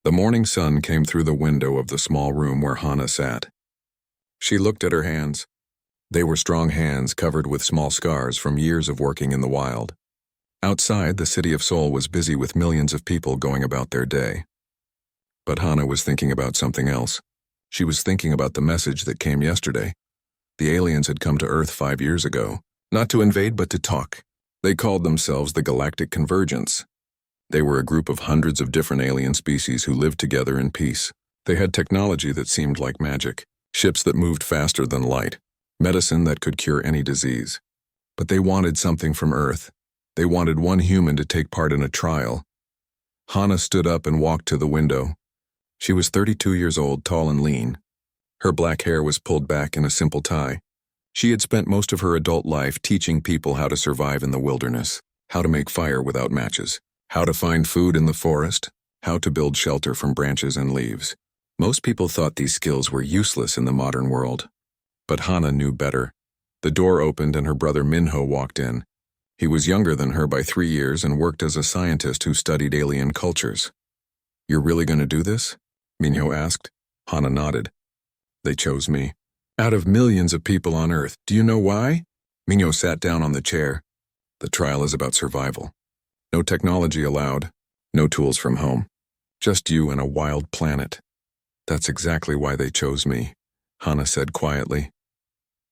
The morning sun came through the window of the small room where Hana sat. She looked at her hands. They were strong hands covered with small scars from years of working in the wild. Outside, the city of Seoul was busy with millions of people going about their day. But Hana was thinking about something else. She was thinking about the message that came yesterday. The aliens had come to Earth 5 years ago, not to invade but to talk. They called themselves the Galactic Convergence. They were a group of hundreds of different alien species who lived together in peace. They had technology that seemed like magic, ships that moved faster than light, medicine that could cure any disease. But they wanted something from Earth. They wanted one human to take part in a trial. Hana stood up and walked to the window. She was 32 years old, tall and lean. Her black hair was pulled back in a simple tie. She had spent most of her adult life teaching people how to survive in the wilderness, how to make fire without matches, how to find food in the forest, how to build shelter from branches and leaves. Most people thought these skills were useless in the modern world. But Hana knew better. The door opened and her brother Minho walked in. He was younger than her by 3 years and worked as a scientist who studied alien cultures. "You're really going to do this?" Minho asked. Hana nodded. "They chose me. Out of millions of people on Earth, do you know why?" Minho sat down on the chair. "The trial is about survival. No technology allowed, no tools from home. Just you and a wild planet. That's exactly why they chose me," Hana said quietly.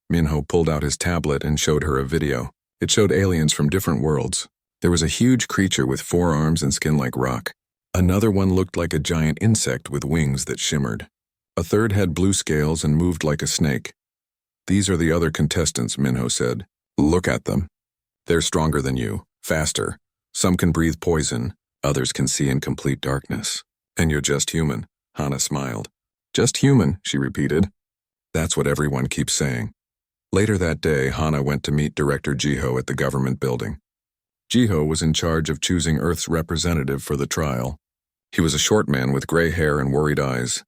Minho pulled out his tablet and showed her a video. It showed aliens from different worlds. There was a huge creature with 4 arms and skin like rock. Another one looked like a giant insect with wings that shimmered. A third had blue scales and moved like a snake. "These are the other contestants," Minho said. "Look at them. They're stronger than you, faster. Some can breathe poison, others can see in complete darkness. And you're just human," Hana smiled. "Just human," she repeated. "That's what everyone keeps saying." Later that day, Hana went to meet Director Jiho at the government building. Jiho was in charge of choosing Earth's representative for the trial. He was a short man with gray hair and worried eyes.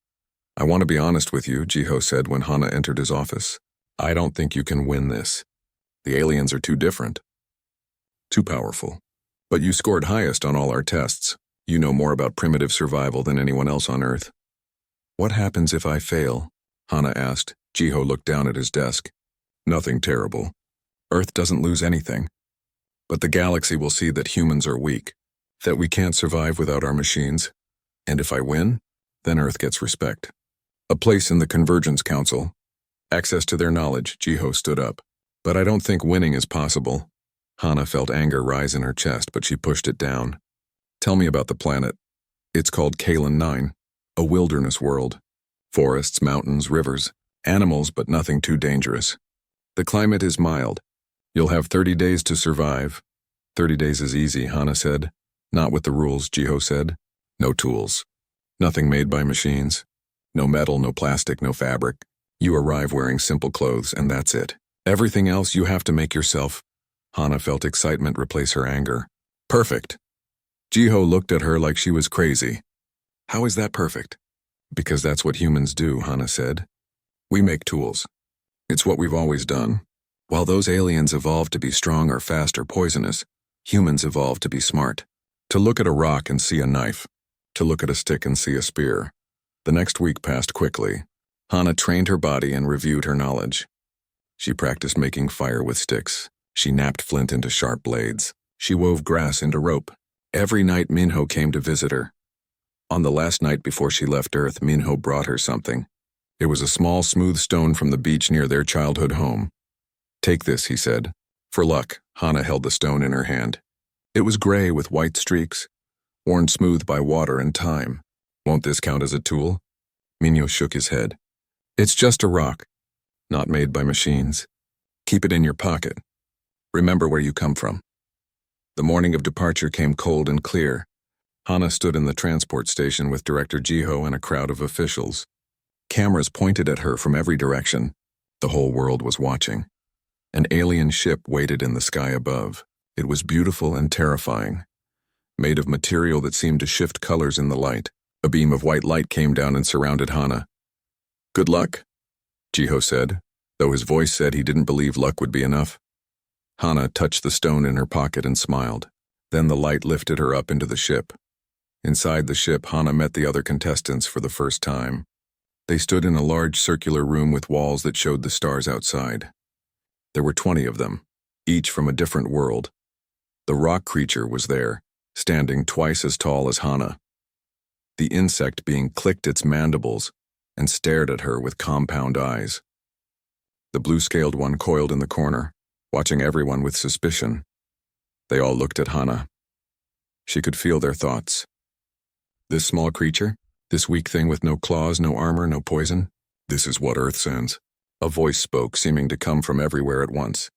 "I want to be honest with you," Jiho said when Hana entered his office. "I don't think you can win this. The aliens are too different. Too powerful. But you scored highest on all our tests. You know more about primitive survival than anyone else on Earth." "What happens if I fail?" Hana asked. Jiho looked down at his desk. "Nothing terrible. Earth doesn't lose anything. But the galaxy will see that humans are weak, that we can't survive without our machines. And if I win, then Earth gets respect. A place in the Convergence Council. Access to their knowledge," Jiho stood up. "But I don't think winning is possible." Hana felt anger rise in her chest, but she pushed it down. "Tell me about the planet." "It's called Kalen 9, a wilderness world. Forests, mountains, rivers, animals, but nothing too dangerous. The climate is mild. You'll have 30 days to survive." 30 days is easy," Hana said. "Not with the rules," Jiho said. "No tools. Nothing made by machines. No metal, no plastic, no fabric. You arrive wearing simple clothes, and that's it. Everything else you have to make yourself." Hana felt excitement replace her anger. "Perfect." Jiho looked at her like she was crazy. "How is that perfect?" "Because that's what humans do," Hana said. "We make tools. It's what we've always done. While those aliens evolved to be strong or fast or poisonous, humans evolved to be smart. To look at a rock and see a knife. To look at a stick and see a spear." The next week passed quickly. Hana trained her body and reviewed her knowledge. She practiced making fire with sticks. She knapped flint into sharp blades. She wove grass into rope. Every night Minho came to visit her. On the last night before she left Earth, Minho brought her something. It was a small, smooth stone from the beach near their childhood home. "Take this," he said. For luck, Hana held the stone in her hand. It was gray with white streaks, worn smooth by water and time. "Won't this count as a tool?" Minho shook his head. "It's just a rock, not made by machines. Keep it in your pocket. Remember where you come from." The morning of departure came cold and clear. Hana stood in the transport station with Director Jiho and a crowd of officials. Cameras pointed at her from every direction. The whole world was watching. An alien ship waited in the sky above. It was beautiful and terrifying. Made of material that seemed to shift colors in the light. A beam of white light came down and surrounded Hana. "Good luck," Jiho said, though his voice said he didn't believe luck would be enough. Hana touched the stone in her pocket and smiled. Then the light lifted her up into the ship. Inside the ship, Hana met the other contestants for the first time. They stood in a large circular room with walls that showed the stars outside. There were 20 of them, each from a different world. The rock creature was there, standing twice as tall as Hana. The insect being clicked its mandibles and stared at her with compound eyes. The blue-scaled one coiled in the corner, watching everyone with suspicion. They all looked at Hana. She could feel their thoughts. This small creature? This weak thing with no claws, no armor, no poison? This is what Earth sends. A voice spoke, seeming to come from everywhere at once.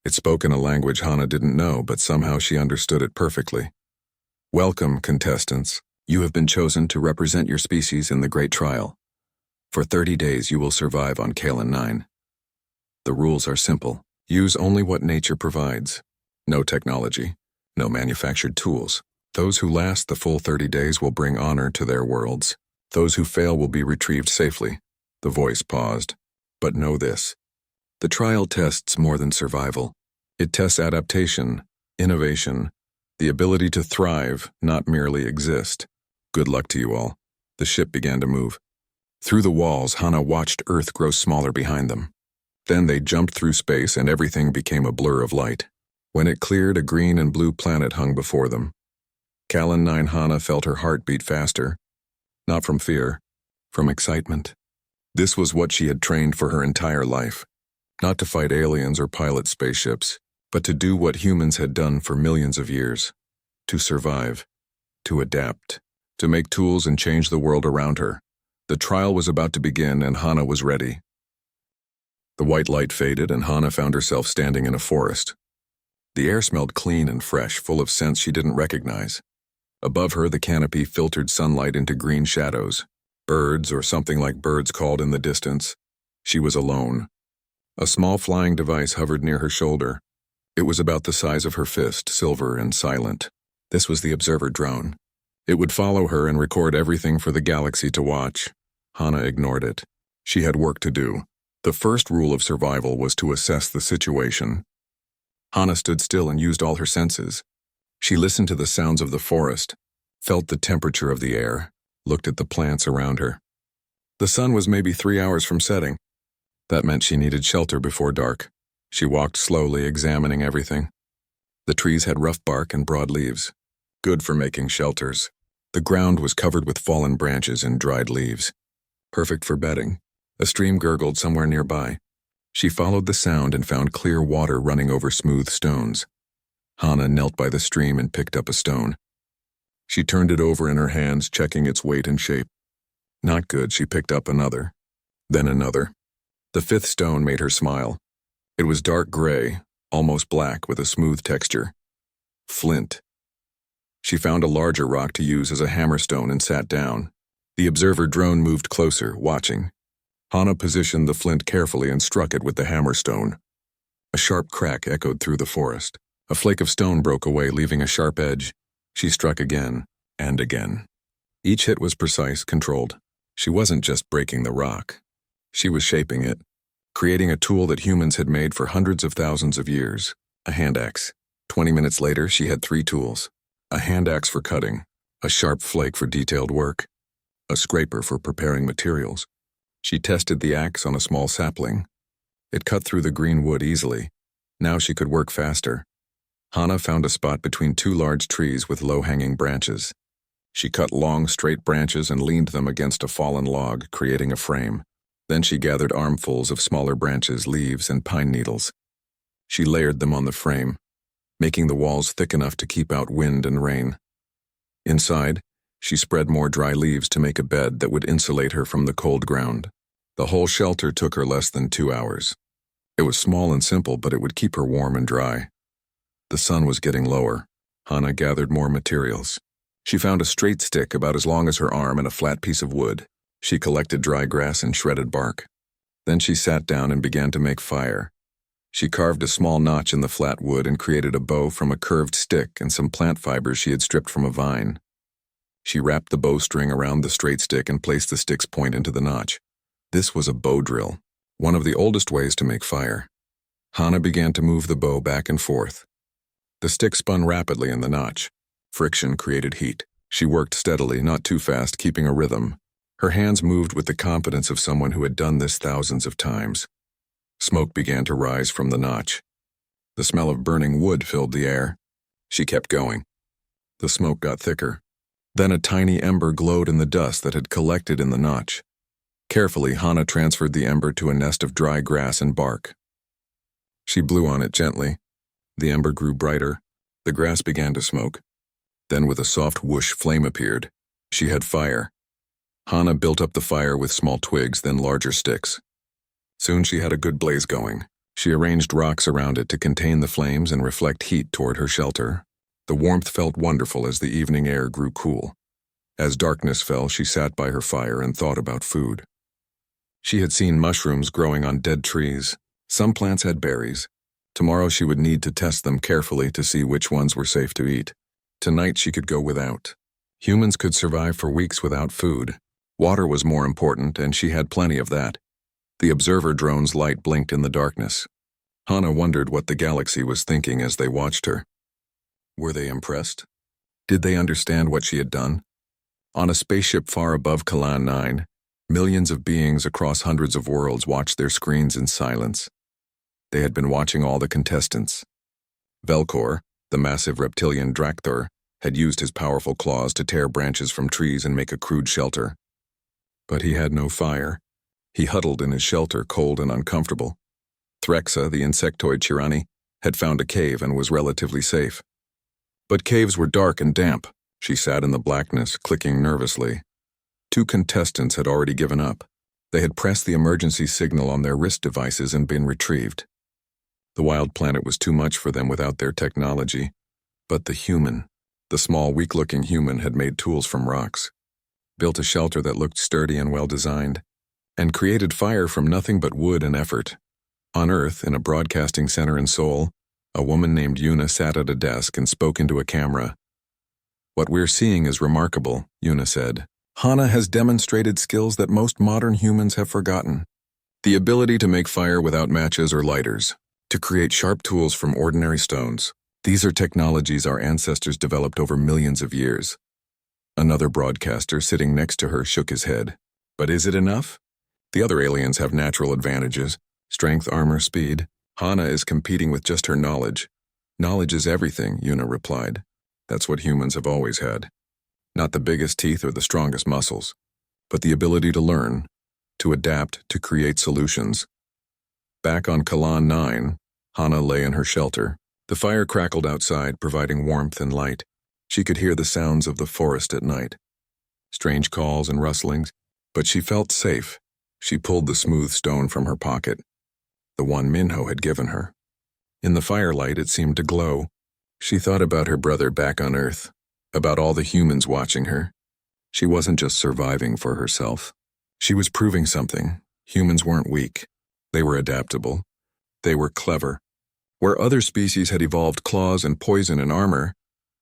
It spoke in a language Hana didn't know, but somehow she understood it perfectly. Welcome, contestants. You have been chosen to represent your species in the Great Trial. For 30 days you will survive on Kalen 9. The rules are simple. Use only what nature provides. No technology. No manufactured tools. Those who last the full 30 days will bring honor to their worlds. Those who fail will be retrieved safely. The voice paused. But know this. The trial tests more than survival. It tests adaptation, innovation, the ability to thrive, not merely exist. Good luck to you all. The ship began to move. Through the walls, Hana watched Earth grow smaller behind them. Then they jumped through space and everything became a blur of light. When it cleared, a green and blue planet hung before them. Kalen 9 Hana felt her heart beat faster. Not from fear, from excitement. This was what she had trained for her entire life. Not to fight aliens or pilot spaceships, but to do what humans had done for millions of years. To survive. To adapt. To make tools and change the world around her. The trial was about to begin and Hana was ready. The white light faded and Hana found herself standing in a forest. The air smelled clean and fresh, full of scents she didn't recognize. Above her, the canopy filtered sunlight into green shadows. Birds, or something like birds, called in the distance. She was alone. A small flying device hovered near her shoulder. It was about the size of her fist, silver and silent. This was the observer drone. It would follow her and record everything for the galaxy to watch. Hana ignored it. She had work to do. The first rule of survival was to assess the situation. Hana stood still and used all her senses. She listened to the sounds of the forest, felt the temperature of the air, looked at the plants around her. The sun was maybe 3 hours from setting. That meant she needed shelter before dark. She walked slowly, examining everything. The trees had rough bark and broad leaves, good for making shelters. The ground was covered with fallen branches and dried leaves, perfect for bedding. A stream gurgled somewhere nearby. She followed the sound and found clear water running over smooth stones. Hana knelt by the stream and picked up a stone. She turned it over in her hands, checking its weight and shape. Not good, she picked up another. Then another. The 5th stone made her smile. It was dark gray, almost black, with a smooth texture. Flint. She found a larger rock to use as a hammerstone and sat down. The observer drone moved closer, watching. Hana positioned the flint carefully and struck it with the hammerstone. A sharp crack echoed through the forest. A flake of stone broke away, leaving a sharp edge. She struck again, and again. Each hit was precise, controlled. She wasn't just breaking the rock. She was shaping it, creating a tool that humans had made for hundreds of thousands of years. A hand axe. 20 minutes later, she had 3 tools. A hand axe for cutting, a sharp flake for detailed work, a scraper for preparing materials. She tested the axe on a small sapling. It cut through the green wood easily. Now she could work faster. Hana found a spot between 2 large trees with low-hanging branches. She cut long, straight branches and leaned them against a fallen log, creating a frame. Then she gathered armfuls of smaller branches, leaves, and pine needles. She layered them on the frame, making the walls thick enough to keep out wind and rain. Inside, she spread more dry leaves to make a bed that would insulate her from the cold ground. The whole shelter took her less than 2 hours. It was small and simple, but it would keep her warm and dry. The sun was getting lower. Hana gathered more materials. She found a straight stick about as long as her arm and a flat piece of wood. She collected dry grass and shredded bark. Then she sat down and began to make fire. She carved a small notch in the flat wood and created a bow from a curved stick and some plant fibers she had stripped from a vine. She wrapped the bowstring around the straight stick and placed the stick's point into the notch. This was a bow drill, one of the oldest ways to make fire. Hana began to move the bow back and forth. The stick spun rapidly in the notch. Friction created heat. She worked steadily, not too fast, keeping a rhythm. Her hands moved with the confidence of someone who had done this thousands of times. Smoke began to rise from the notch. The smell of burning wood filled the air. She kept going. The smoke got thicker. Then a tiny ember glowed in the dust that had collected in the notch. Carefully, Hana transferred the ember to a nest of dry grass and bark. She blew on it gently. The ember grew brighter. The grass began to smoke. Then with a soft whoosh, flame appeared. She had fire. Hana built up the fire with small twigs, then larger sticks. Soon she had a good blaze going. She arranged rocks around it to contain the flames and reflect heat toward her shelter. The warmth felt wonderful as the evening air grew cool. As darkness fell, she sat by her fire and thought about food. She had seen mushrooms growing on dead trees. Some plants had berries. Tomorrow she would need to test them carefully to see which ones were safe to eat. Tonight she could go without. Humans could survive for weeks without food. Water was more important, and she had plenty of that. The observer drone's light blinked in the darkness. Hana wondered what the galaxy was thinking as they watched her. Were they impressed? Did they understand what she had done? On a spaceship far above Kalan 9, millions of beings across hundreds of worlds watched their screens in silence. They had been watching all the contestants. Velcor, the massive reptilian Drakthor, had used his powerful claws to tear branches from trees and make a crude shelter. But he had no fire. He huddled in his shelter, cold and uncomfortable. Threxa, the insectoid Chirani, had found a cave and was relatively safe. But caves were dark and damp. She sat in the blackness, clicking nervously. 2 contestants had already given up. They had pressed the emergency signal on their wrist devices and been retrieved. The wild planet was too much for them without their technology. But the human, the small, weak-looking human, had made tools from rocks, built a shelter that looked sturdy and well-designed, and created fire from nothing but wood and effort. On Earth, in a broadcasting center in Seoul, a woman named Yuna sat at a desk and spoke into a camera. "What we're seeing is remarkable," Yuna said. "Hana has demonstrated skills that most modern humans have forgotten. The ability to make fire without matches or lighters, to create sharp tools from ordinary stones. These are technologies our ancestors developed over millions of years." Another broadcaster sitting next to her shook his head. "But is it enough? The other aliens have natural advantages, strength, armor, speed. Hana is competing with just her knowledge." "Knowledge is everything," Yuna replied. "That's what humans have always had. Not the biggest teeth or the strongest muscles, but the ability to learn, to adapt, to create solutions." Back on Kalan 9, Hana lay in her shelter. The fire crackled outside, providing warmth and light. She could hear the sounds of the forest at night. Strange calls and rustlings, but she felt safe. She pulled the smooth stone from her pocket, the one Minho had given her. In the firelight, it seemed to glow. She thought about her brother back on Earth, about all the humans watching her. She wasn't just surviving for herself. She was proving something. Humans weren't weak. They were adaptable. They were clever. Where other species had evolved claws and poison and armor,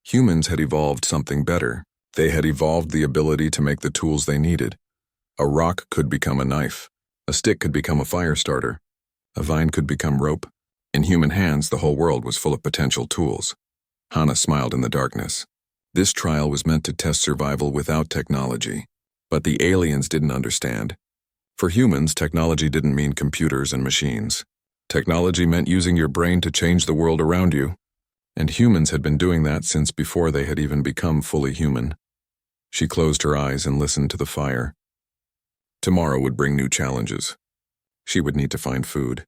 humans had evolved something better. They had evolved the ability to make the tools they needed. A rock could become a knife. A stick could become a fire starter. A vine could become rope. In human hands, the whole world was full of potential tools. Hana smiled in the darkness. This trial was meant to test survival without technology. But the aliens didn't understand. For humans, technology didn't mean computers and machines. Technology meant using your brain to change the world around you. And humans had been doing that since before they had even become fully human. She closed her eyes and listened to the fire. Tomorrow would bring new challenges. She would need to find food,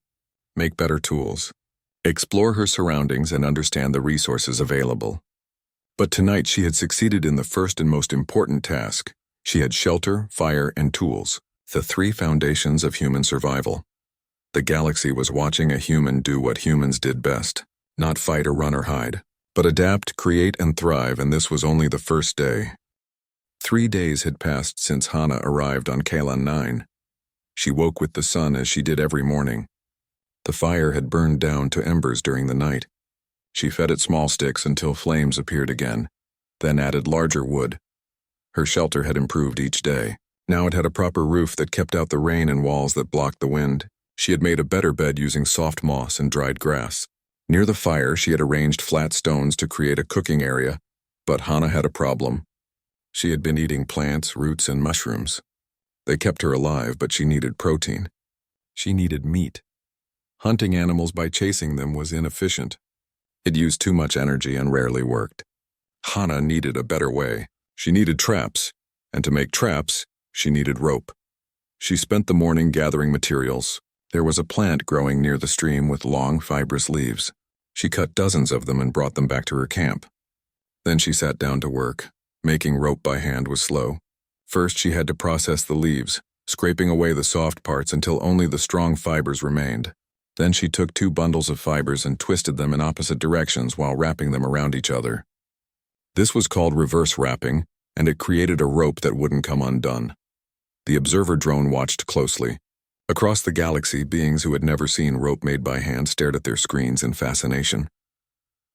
make better tools, explore her surroundings and understand the resources available. But tonight she had succeeded in the first and most important task. She had shelter, fire, and tools, the 3 foundations of human survival. The galaxy was watching a human do what humans did best, not fight or run or hide, but adapt, create, and thrive, and this was only the first day. 3 days had passed since Hana arrived on Kalan 9. She woke with the sun as she did every morning. The fire had burned down to embers during the night. She fed it small sticks until flames appeared again, then added larger wood. Her shelter had improved each day. Now it had a proper roof that kept out the rain and walls that blocked the wind. She had made a better bed using soft moss and dried grass. Near the fire, she had arranged flat stones to create a cooking area, but Hana had a problem. She had been eating plants, roots, and mushrooms. They kept her alive, but she needed protein. She needed meat. Hunting animals by chasing them was inefficient. It used too much energy and rarely worked. Hana needed a better way. She needed traps, and to make traps, she needed rope. She spent the morning gathering materials. There was a plant growing near the stream with long, fibrous leaves. She cut dozens of them and brought them back to her camp. Then she sat down to work. Making rope by hand was slow. First, she had to process the leaves, scraping away the soft parts until only the strong fibers remained. Then she took 2 bundles of fibers and twisted them in opposite directions while wrapping them around each other. This was called reverse wrapping, and it created a rope that wouldn't come undone. The observer drone watched closely. Across the galaxy, beings who had never seen rope made by hand stared at their screens in fascination.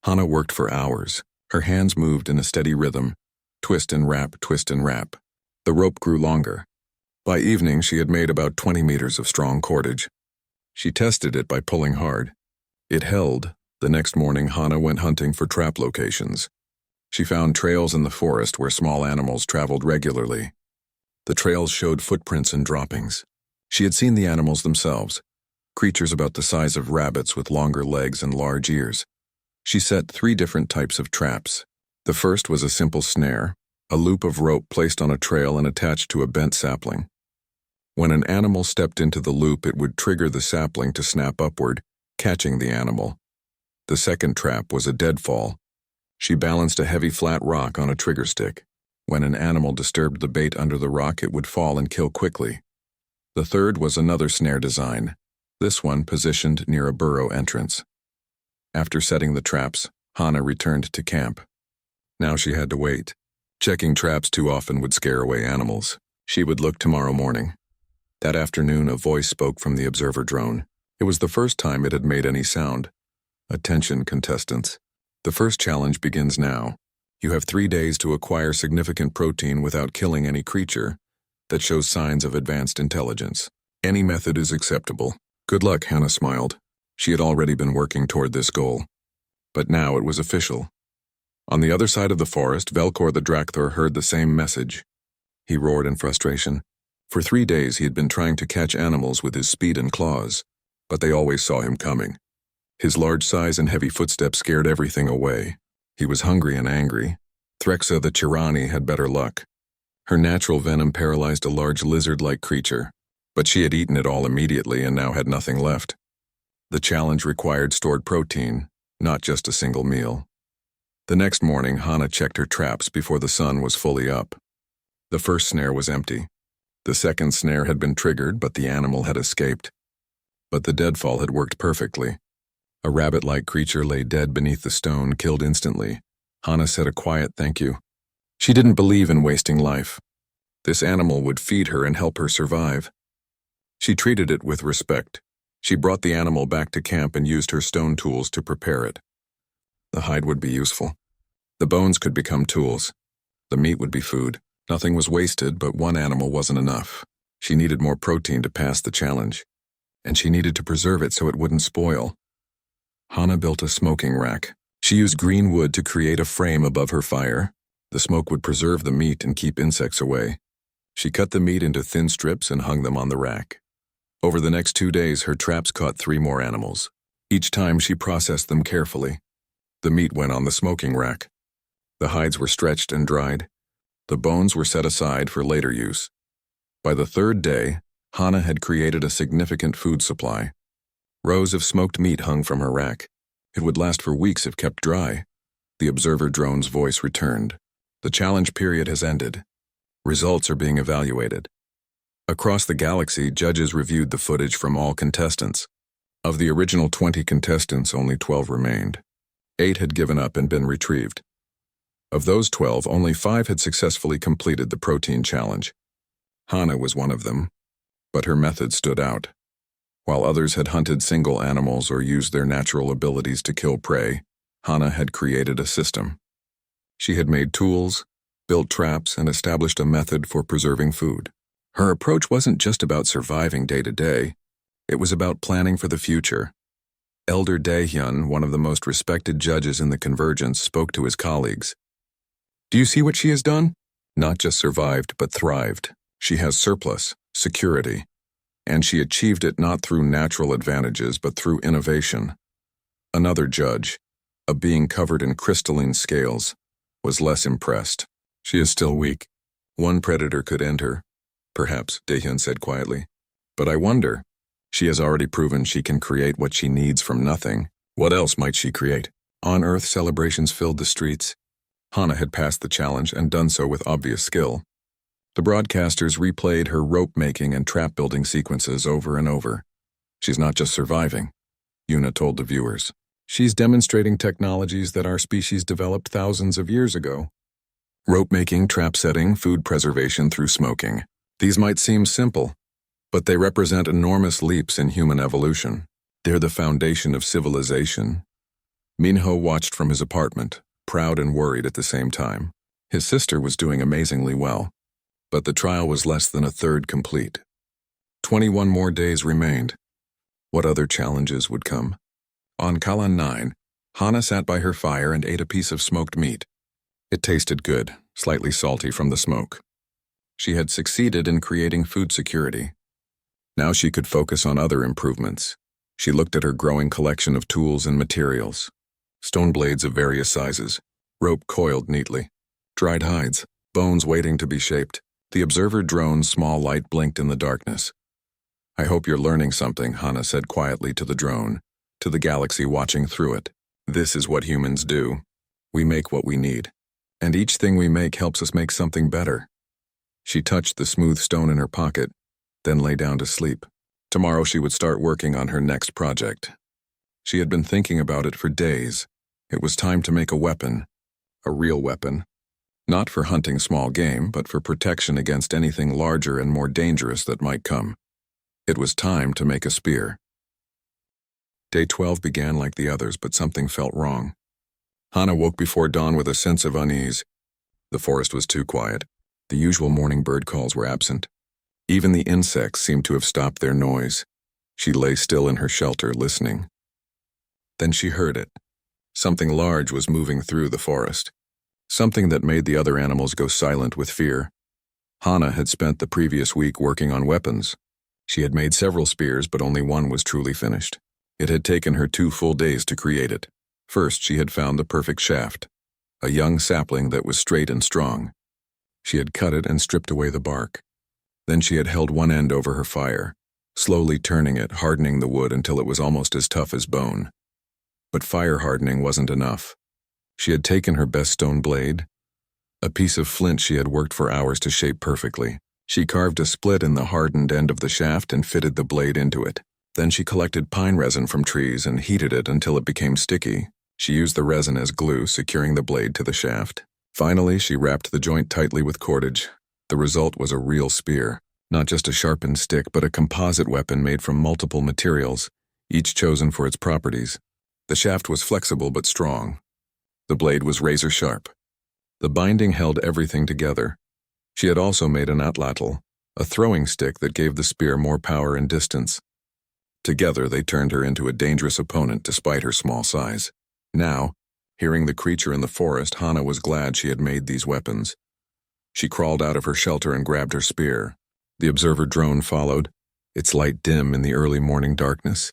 Hana worked for hours. Her hands moved in a steady rhythm. Twist and wrap, twist and wrap. The rope grew longer. By evening, she had made about 20 meters of strong cordage. She tested it by pulling hard. It held. The next morning, Hana went hunting for trap locations. She found trails in the forest where small animals traveled regularly. The trails showed footprints and droppings. She had seen the animals themselves, creatures about the size of rabbits with longer legs and large ears. She set 3 different types of traps. The first was a simple snare, a loop of rope placed on a trail and attached to a bent sapling. When an animal stepped into the loop, it would trigger the sapling to snap upward, catching the animal. The second trap was a deadfall. She balanced a heavy flat rock on a trigger stick. When an animal disturbed the bait under the rock, it would fall and kill quickly. The third was another snare design, this one positioned near a burrow entrance. After setting the traps, Hana returned to camp. Now she had to wait. Checking traps too often would scare away animals. She would look tomorrow morning. That afternoon, a voice spoke from the observer drone. It was the first time it had made any sound. Attention, contestants. The first challenge begins now. You have 3 days to acquire significant protein without killing any creature that shows signs of advanced intelligence. Any method is acceptable. Good luck, Hana smiled. She had already been working toward this goal. But now it was official. On the other side of the forest, Velkor the Drakthor heard the same message. He roared in frustration. For 3 days he had been trying to catch animals with his speed and claws, but they always saw him coming. His large size and heavy footsteps scared everything away. He was hungry and angry. Threxa the Chirani had better luck. Her natural venom paralyzed a large lizard-like creature, but she had eaten it all immediately and now had nothing left. The challenge required stored protein, not just a single meal. The next morning, Hana checked her traps before the sun was fully up. The first snare was empty. The second snare had been triggered, but the animal had escaped. But the deadfall had worked perfectly. A rabbit-like creature lay dead beneath the stone, killed instantly. Hana said a quiet thank you. She didn't believe in wasting life. This animal would feed her and help her survive. She treated it with respect. She brought the animal back to camp and used her stone tools to prepare it. The hide would be useful. The bones could become tools. The meat would be food. Nothing was wasted, but one animal wasn't enough. She needed more protein to pass the challenge, and she needed to preserve it so it wouldn't spoil. Hana built a smoking rack. She used green wood to create a frame above her fire. The smoke would preserve the meat and keep insects away. She cut the meat into thin strips and hung them on the rack. Over the next 2 days, her traps caught 3 more animals. Each time she processed them carefully. The meat went on the smoking rack. The hides were stretched and dried. The bones were set aside for later use. By the 3rd day, Hana had created a significant food supply. Rows of smoked meat hung from her rack. It would last for weeks if kept dry. The observer drone's voice returned. The challenge period has ended. Results are being evaluated. Across the galaxy, judges reviewed the footage from all contestants. Of the original 20 contestants, only 12 remained. 8 had given up and been retrieved. Of those 12, only 5 had successfully completed the protein challenge. Hana was one of them, but her method stood out. While others had hunted single animals or used their natural abilities to kill prey, Hana had created a system. She had made tools, built traps, and established a method for preserving food. Her approach wasn't just about surviving day to day. It was about planning for the future. Elder Daehyun, one of the most respected judges in the Convergence, spoke to his colleagues. "Do you see what she has done? Not just survived, but thrived. She has surplus, security, and she achieved it not through natural advantages, but through innovation. Another judge, a being covered in crystalline scales, was less impressed. She is still weak. One predator could end her. Perhaps, Dahyun said quietly. But I wonder. She has already proven she can create what she needs from nothing. What else might she create? On Earth, celebrations filled the streets. Hana had passed the challenge and done so with obvious skill. The broadcasters replayed her rope-making and trap-building sequences over and over. She's not just surviving, Yuna told the viewers. She's demonstrating technologies that our species developed thousands of years ago. Rope-making, trap-setting, food preservation through smoking. These might seem simple, but they represent enormous leaps in human evolution. They're the foundation of civilization. Minho watched from his apartment, proud and worried at the same time. His sister was doing amazingly well, but the trial was less than a third complete. 21 more days remained. What other challenges would come? On Kalan 9, Hana sat by her fire and ate a piece of smoked meat. It tasted good, slightly salty from the smoke. She had succeeded in creating food security. Now she could focus on other improvements. She looked at her growing collection of tools and materials. Stone blades of various sizes, rope coiled neatly, dried hides, bones waiting to be shaped. The observer drone's small light blinked in the darkness. I hope you're learning something, Hana said quietly to the drone, to the galaxy watching through it. This is what humans do. We make what we need, and each thing we make helps us make something better. She touched the smooth stone in her pocket, then lay down to sleep. Tomorrow she would start working on her next project. She had been thinking about it for days. It was time to make a weapon, a real weapon. Not for hunting small game, but for protection against anything larger and more dangerous that might come. It was time to make a spear. Day 12 began like the others, but something felt wrong. Hana woke before dawn with a sense of unease. The forest was too quiet. The usual morning bird calls were absent. Even the insects seemed to have stopped their noise. She lay still in her shelter, listening. Then she heard it. Something large was moving through the forest. Something that made the other animals go silent with fear. Hana had spent the previous week working on weapons. She had made several spears, but only one was truly finished. It had taken her 2 full days to create it. First, she had found the perfect shaft, a young sapling that was straight and strong. She had cut it and stripped away the bark. Then she had held one end over her fire, slowly turning it, hardening the wood until it was almost as tough as bone. But fire hardening wasn't enough. She had taken her best stone blade, a piece of flint she had worked for hours to shape perfectly. She carved a split in the hardened end of the shaft and fitted the blade into it. Then she collected pine resin from trees and heated it until it became sticky. She used the resin as glue, securing the blade to the shaft. Finally, she wrapped the joint tightly with cordage. The result was a real spear, not just a sharpened stick, but a composite weapon made from multiple materials, each chosen for its properties. The shaft was flexible but strong. The blade was razor sharp. The binding held everything together. She had also made an atlatl, a throwing stick that gave the spear more power and distance. Together, they turned her into a dangerous opponent despite her small size. Now, hearing the creature in the forest, Hana was glad she had made these weapons. She crawled out of her shelter and grabbed her spear. The observer drone followed, its light dim in the early morning darkness.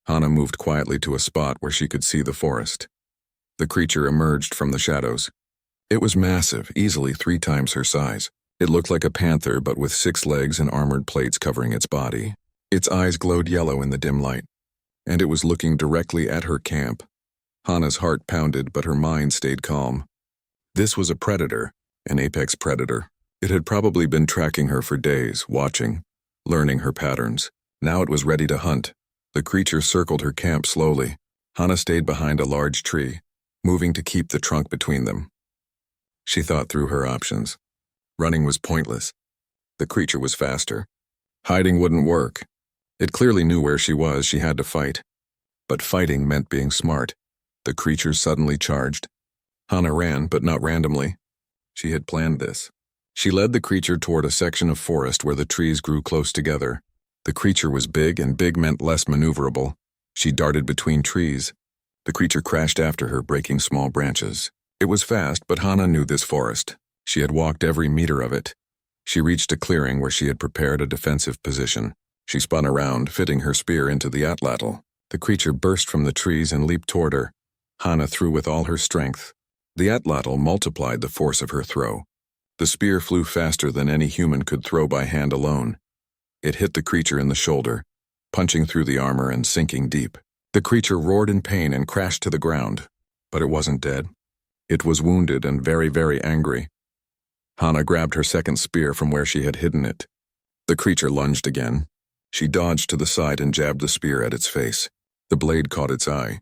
Hana moved quietly to a spot where she could see the forest. The creature emerged from the shadows. It was massive, easily 3 times her size. It looked like a panther, but with 6 legs and armored plates covering its body. Its eyes glowed yellow in the dim light, and it was looking directly at her camp. Hana's heart pounded, but her mind stayed calm. This was a predator, an apex predator. It had probably been tracking her for days, watching, learning her patterns. Now it was ready to hunt. The creature circled her camp slowly. Hana stayed behind a large tree, moving to keep the trunk between them. She thought through her options. Running was pointless. The creature was faster. Hiding wouldn't work. It clearly knew where she was. She had to fight. But fighting meant being smart. The creature suddenly charged. Hana ran, but not randomly. She had planned this. She led the creature toward a section of forest where the trees grew close together. The creature was big, and big meant less maneuverable. She darted between trees. The creature crashed after her, breaking small branches. It was fast, but Hana knew this forest. She had walked every meter of it. She reached a clearing where she had prepared a defensive position. She spun around, fitting her spear into the atlatl. The creature burst from the trees and leaped toward her. Hana threw with all her strength. The atlatl multiplied the force of her throw. The spear flew faster than any human could throw by hand alone. It hit the creature in the shoulder, punching through the armor and sinking deep. The creature roared in pain and crashed to the ground, but it wasn't dead. It was wounded and very, very angry. Hana grabbed her second spear from where she had hidden it. The creature lunged again. She dodged to the side and jabbed the spear at its face. The blade caught its eye.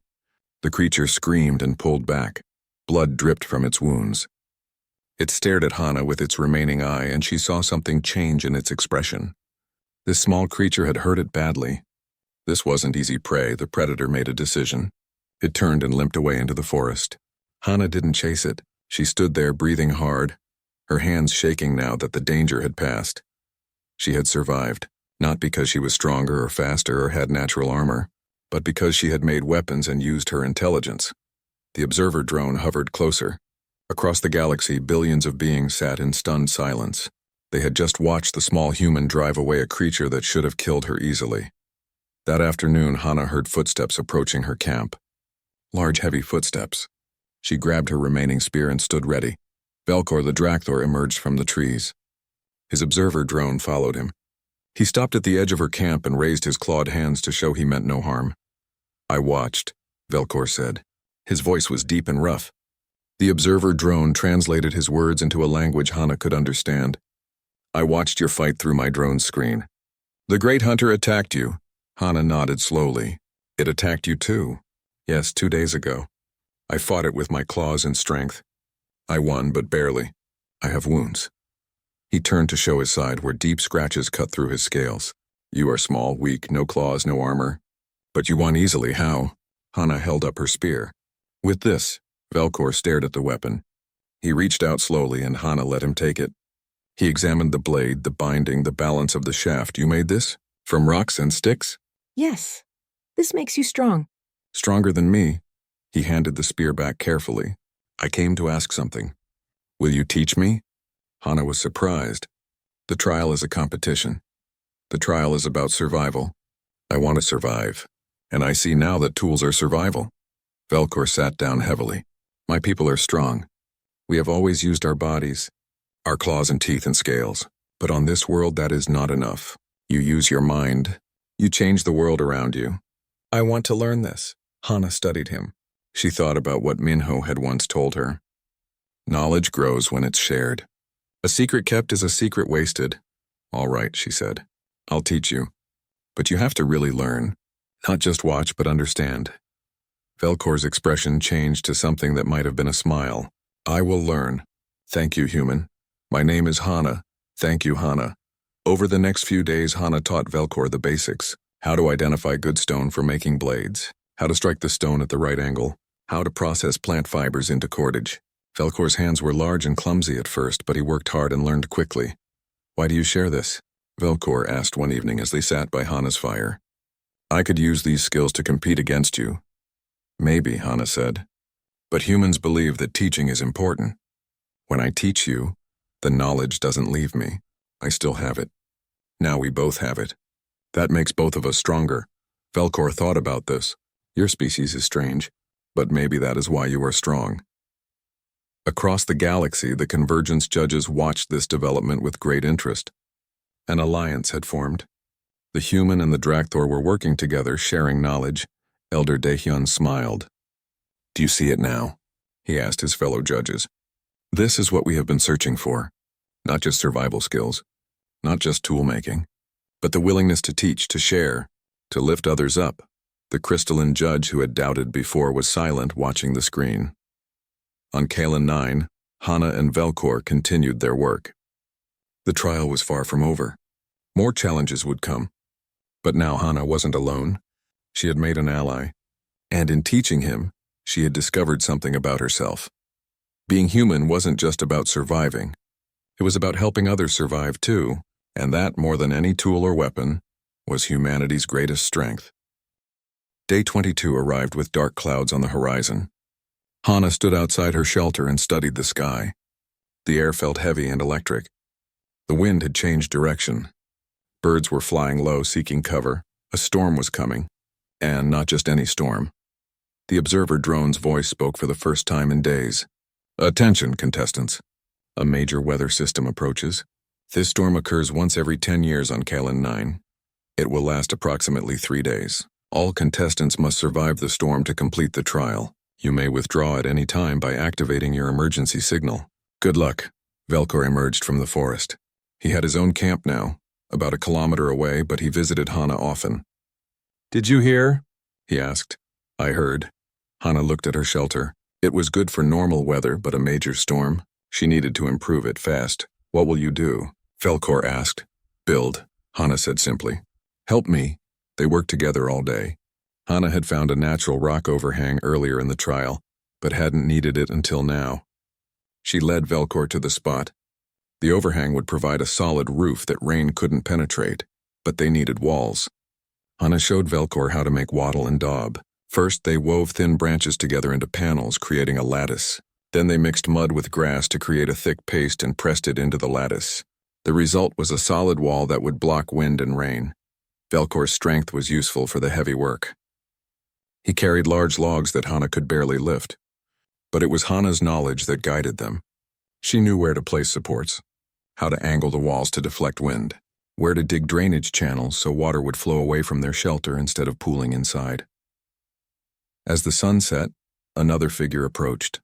The creature screamed and pulled back. Blood dripped from its wounds. It stared at Hana with its remaining eye, and she saw something change in its expression. This small creature had hurt it badly. This wasn't easy prey. The predator made a decision. It turned and limped away into the forest. Hana didn't chase it. She stood there breathing hard, her hands shaking now that the danger had passed. She had survived, not because she was stronger or faster or had natural armor, but because she had made weapons and used her intelligence. The observer drone hovered closer. Across the galaxy, billions of beings sat in stunned silence. They had just watched the small human drive away a creature that should have killed her easily. That afternoon, Hana heard footsteps approaching her camp. Large, heavy footsteps. She grabbed her remaining spear and stood ready. Velkor the Drakthor emerged from the trees. His observer drone followed him. He stopped at the edge of her camp and raised his clawed hands to show he meant no harm. "I watched," Velkor said. His voice was deep and rough. The observer drone translated his words into a language Hana could understand. "I watched your fight through my drone screen. The Great Hunter attacked you." Hana nodded slowly. "It attacked you too." "Yes, 2 days ago. I fought it with my claws and strength. I won, but barely. I have wounds." He turned to show his side where deep scratches cut through his scales. "You are small, weak, no claws, no armor. But you won easily, how?" Hana held up her spear. "With this." Velkor stared at the weapon. He reached out slowly and Hana let him take it. He examined the blade, the binding, the balance of the shaft. "You made this? From rocks and sticks?" "Yes. This makes you strong." "Stronger than me." He handed the spear back carefully. "I came to ask something. Will you teach me?" Hana was surprised. The trial is a competition. The trial is about survival. I want to survive. And I see now that tools are survival. Velkor sat down heavily. "My people are strong. We have always used our bodies, our claws and teeth and scales. But on this world that is not enough. You use your mind. You change the world around you. I want to learn this." Hana studied him. She thought about what Minho had once told her. Knowledge grows when it's shared. A secret kept is a secret wasted. "All right," she said. "I'll teach you. But you have to really learn. Not just watch, but understand." Velkor's expression changed to something that might have been a smile. "I will learn. Thank you, human. My name is Hana. Thank you, Hana." Over the next few days, Hana taught Velkor the basics. How to identify good stone for making blades. How to strike the stone at the right angle. How to process plant fibers into cordage. Velkor's hands were large and clumsy at first, but he worked hard and learned quickly. "Why do you share this?" Velkor asked one evening as they sat by Hana's fire. "I could use these skills to compete against you." "Maybe," Hana said. "But humans believe that teaching is important. When I teach you, the knowledge doesn't leave me. I still have it. Now we both have it. That makes both of us stronger." Velkor thought about this. "Your species is strange, but maybe that is why you are strong." Across the galaxy, the Convergence judges watched this development with great interest. An alliance had formed. The human and the Drakthor were working together, sharing knowledge. Elder Daehyun smiled. "Do you see it now?" he asked his fellow judges. "This is what we have been searching for. Not just survival skills, not just tool-making, but the willingness to teach, to share, to lift others up." The crystalline judge who had doubted before was silent, watching the screen. On Kalan 9, Hana and Velkor continued their work. The trial was far from over. More challenges would come. But now Hana wasn't alone. She had made an ally. And in teaching him, she had discovered something about herself. Being human wasn't just about surviving. It was about helping others survive too, and that, more than any tool or weapon, was humanity's greatest strength. Day 22 arrived with dark clouds on the horizon. Hana stood outside her shelter and studied the sky. The air felt heavy and electric. The wind had changed direction. Birds were flying low, seeking cover. A storm was coming. And not just any storm. The observer drone's voice spoke for the first time in days. "Attention, contestants. A major weather system approaches. This storm occurs once every 10 years on Kalin 9. It will last approximately 3 days. All contestants must survive the storm to complete the trial. You may withdraw at any time by activating your emergency signal. Good luck." Velkor emerged from the forest. He had his own camp now, about a kilometer away, but he visited Hana often. "Did you hear?" he asked. "I heard." Hana looked at her shelter. It was good for normal weather, but a major storm. She needed to improve it fast. "What will you do?" Velkor asked. "Build," Hana said simply. "Help me." They worked together all day. Hana had found a natural rock overhang earlier in the trial, but hadn't needed it until now. She led Velkor to the spot. The overhang would provide a solid roof that rain couldn't penetrate, but they needed walls. Hana showed Velkor how to make wattle and daub. First, they wove thin branches together into panels, creating a lattice. Then they mixed mud with grass to create a thick paste and pressed it into the lattice. The result was a solid wall that would block wind and rain. Velkor's strength was useful for the heavy work. He carried large logs that Hana could barely lift. But it was Hana's knowledge that guided them. She knew where to place supports, how to angle the walls to deflect wind, where to dig drainage channels so water would flow away from their shelter instead of pooling inside. As the sun set, another figure approached.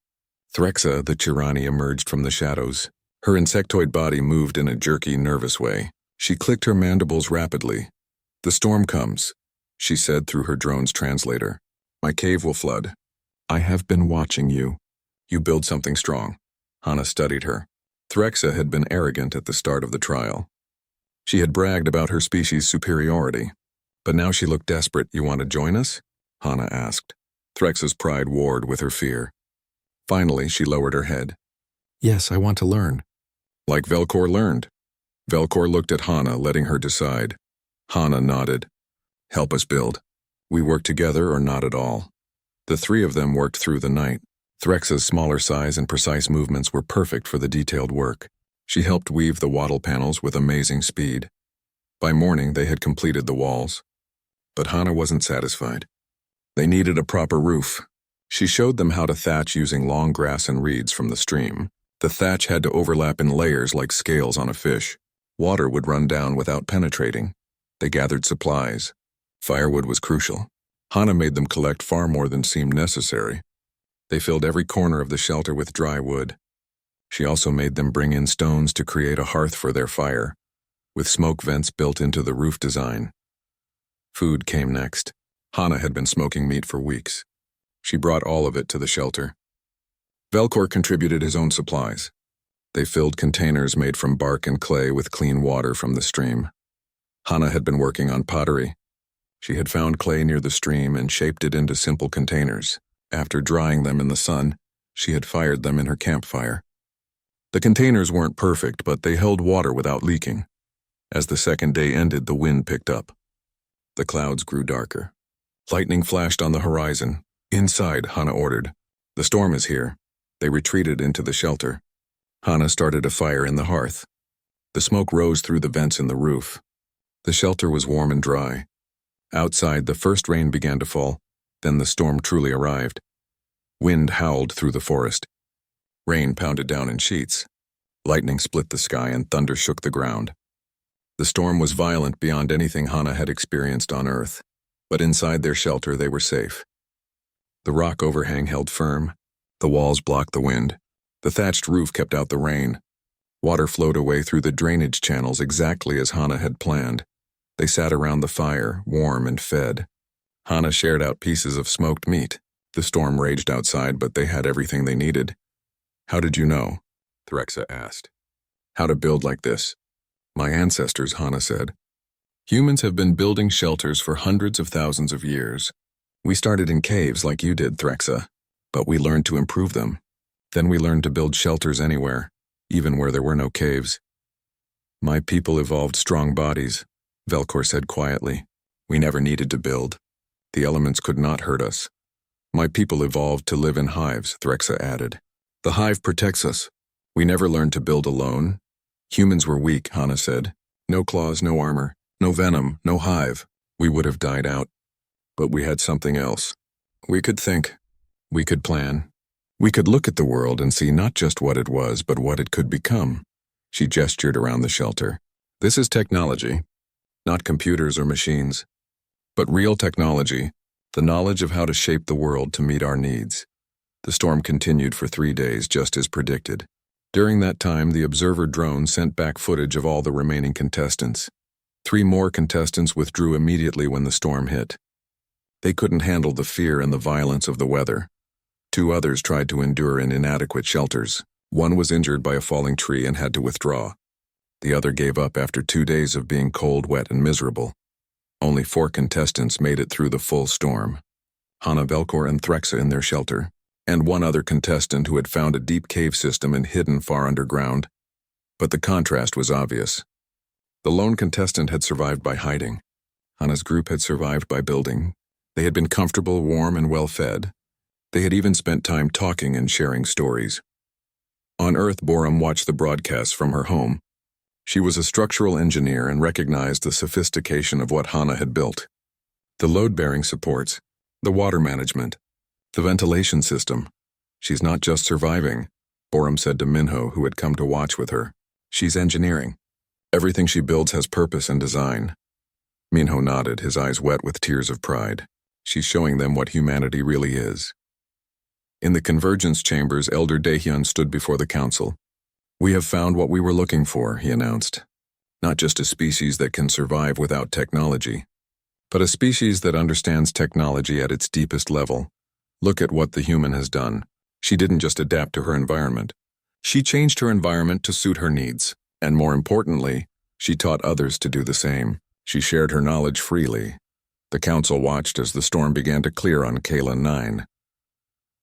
Threxa, the Chirani, emerged from the shadows. Her insectoid body moved in a jerky, nervous way. She clicked her mandibles rapidly. "The storm comes," she said through her drone's translator. "My cave will flood. I have been watching you. You build something strong." Hana studied her. Threxa had been arrogant at the start of the trial. She had bragged about her species' superiority. But now she looked desperate. "You want to join us?" Hana asked. Threxa's pride warred with her fear. Finally, she lowered her head. "Yes, I want to learn." "Like Velkor learned." Velkor looked at Hana, letting her decide. Hana nodded. "Help us build. We work together or not at all." The three of them worked through the night. Threxa's smaller size and precise movements were perfect for the detailed work. She helped weave the wattle panels with amazing speed. By morning, they had completed the walls. But Hana wasn't satisfied. They needed a proper roof. She showed them how to thatch using long grass and reeds from the stream. The thatch had to overlap in layers like scales on a fish. Water would run down without penetrating. They gathered supplies. Firewood was crucial. Hana made them collect far more than seemed necessary. They filled every corner of the shelter with dry wood. She also made them bring in stones to create a hearth for their fire, with smoke vents built into the roof design. Food came next. Hana had been smoking meat for weeks. She brought all of it to the shelter. Velkor contributed his own supplies. They filled containers made from bark and clay with clean water from the stream. Hana had been working on pottery. She had found clay near the stream and shaped it into simple containers. After drying them in the sun, she had fired them in her campfire. The containers weren't perfect, but they held water without leaking. As the second day ended, the wind picked up. The clouds grew darker. Lightning flashed on the horizon. "Inside," Hana ordered. "The storm is here." They retreated into the shelter. Hana started a fire in the hearth. The smoke rose through the vents in the roof. The shelter was warm and dry. Outside, the first rain began to fall. Then the storm truly arrived. Wind howled through the forest. Rain pounded down in sheets. Lightning split the sky and thunder shook the ground. The storm was violent beyond anything Hana had experienced on Earth. But inside their shelter, they were safe. The rock overhang held firm. The walls blocked the wind. The thatched roof kept out the rain. Water flowed away through the drainage channels exactly as Hana had planned. They sat around the fire, warm and fed. Hana shared out pieces of smoked meat. The storm raged outside, but they had everything they needed. "How did you know?" Threxa asked. "How to build like this?" "My ancestors," Hana said. "Humans have been building shelters for hundreds of thousands of years. We started in caves like you did, Threxa, but we learned to improve them. Then we learned to build shelters anywhere, even where there were no caves." "My people evolved strong bodies," Velkor said quietly. "We never needed to build. The elements could not hurt us. My people evolved to live in hives," Threxa added. "The hive protects us. We never learned to build alone. Humans were weak, Hana said. No claws, no armor, no venom, no hive. We would have died out. But we had something else. We could think. We could plan. We could look at the world and see not just what it was, but what it could become. She gestured around the shelter. This is technology. Not computers or machines, but real technology, the knowledge of how to shape the world to meet our needs. The storm continued for 3 days, just as predicted. During that time, the observer drone sent back footage of all the remaining contestants. 3 more contestants withdrew immediately when the storm hit. They couldn't handle the fear and the violence of the weather. 2 others tried to endure in inadequate shelters. One was injured by a falling tree and had to withdraw. The other gave up after 2 days of being cold, wet, and miserable. Only 4 contestants made it through the full storm. Hana, Velkor, and Threxa in their shelter, and 1 other contestant who had found a deep cave system and hidden far underground. But the contrast was obvious. The lone contestant had survived by hiding. Hana's group had survived by building. They had been comfortable, warm, and well-fed. They had even spent time talking and sharing stories. On Earth, Borum watched the broadcasts from her home. She was a structural engineer and recognized the sophistication of what Hana had built. The load-bearing supports, the water management, the ventilation system. She's not just surviving, Borum said to Minho, who had come to watch with her. She's engineering. Everything she builds has purpose and design. Minho nodded, his eyes wet with tears of pride. She's showing them what humanity really is. In the convergence chambers, Elder Daehyun stood before the council. We have found what we were looking for, he announced. Not just a species that can survive without technology, but a species that understands technology at its deepest level. Look at what the human has done. She didn't just adapt to her environment. She changed her environment to suit her needs, and more importantly, she taught others to do the same. She shared her knowledge freely. The council watched as the storm began to clear on Kalen 9.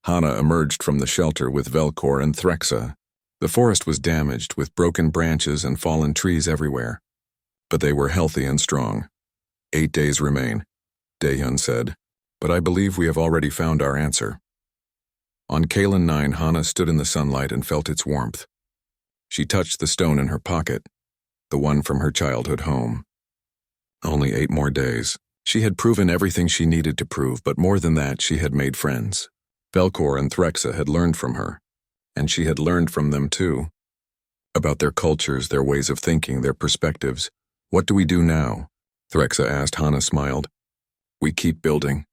Hana emerged from the shelter with Velkor and Threxa. The forest was damaged, with broken branches and fallen trees everywhere. But they were healthy and strong. 8 days remain, Daehyun said, but I believe we have already found our answer. On Kalen 9, Hana stood in the sunlight and felt its warmth. She touched the stone in her pocket, the one from her childhood home. Only 8 more days. She had proven everything she needed to prove, but more than that, she had made friends. Velkor and Threxa had learned from her, and she had learned from them too. About their cultures, their ways of thinking, their perspectives. What do we do now? Threxa asked. Hana smiled. We keep building.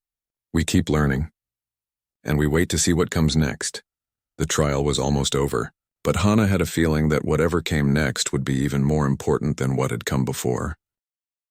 We keep learning. And we wait to see what comes next. The trial was almost over, but Hana had a feeling that whatever came next would be even more important than what had come before.